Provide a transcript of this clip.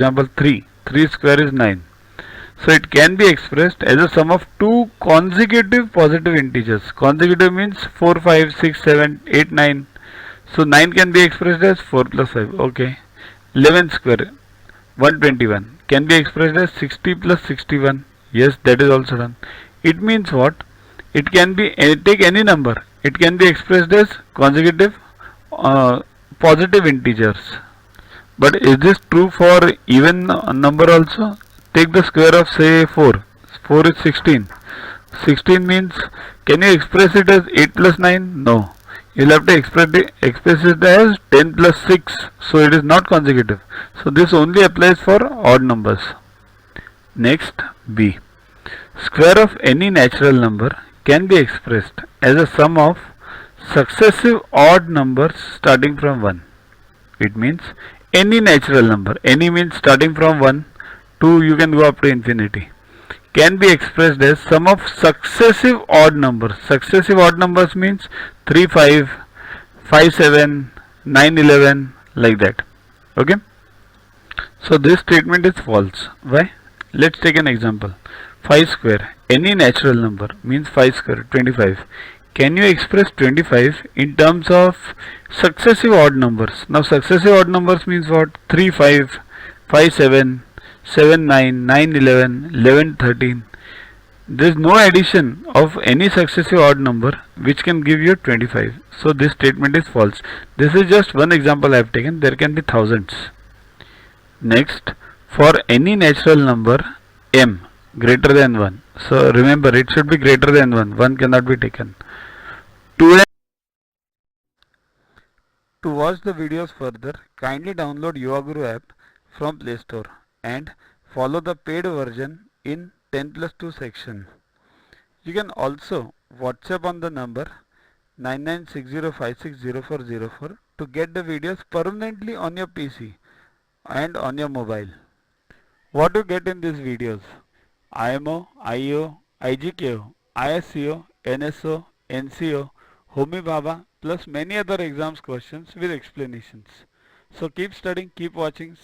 Example 3. 3 square is 9. So it can be expressed as a sum of two consecutive positive integers. Consecutive means 4, 5, 6, 7, 8, 9. So 9 can be expressed as 4 plus 5. Okay. 11 square 121 can be expressed as 60 plus 61. Yes, that is also done. It means what? It can be take any number. It can be expressed as consecutive uh, positive integers. But is this true for even number also? Take the square of say 4. 4 is 16. 16 means, can you express it as 8 plus 9? No. You'll have to express it as 10 plus 6. So it is not consecutive. So this only applies for odd numbers. Next, B. Square of any natural number can be expressed as a sum of successive odd numbers starting from 1. It means any natural number. Any means starting from 1 to you can go up to infinity. Can be expressed as sum of successive odd numbers. Successive odd numbers means 3, 5, 5, 7, 9, 11 like that. Okay. So this statement is false. Why? Let's take an example. 5 square. Any natural number means 5 square 25. Can you express 25 in terms of successive odd numbers? Now successive odd numbers means what? 3, 5, 5, 7, 7, 9, 9, 11, 11, 13. There is no addition of any successive odd number which can give you 25. So this statement is false. This is just one example I have taken. There can be thousands. Next, for any natural number m greater than 1. So remember, it should be greater than 1. 1 cannot be taken. To watch the videos further, kindly download YogaGuru app from Play Store and follow the paid version in 10+2 section. You can also WhatsApp on the number 9960560404 to get the videos permanently on your PC and on your mobile. What you get in these videos? IMO, IO, IGKO, ISCO, NSO, NCO, Homi Bhabha plus many other exams questions with explanations. So keep studying, keep watching.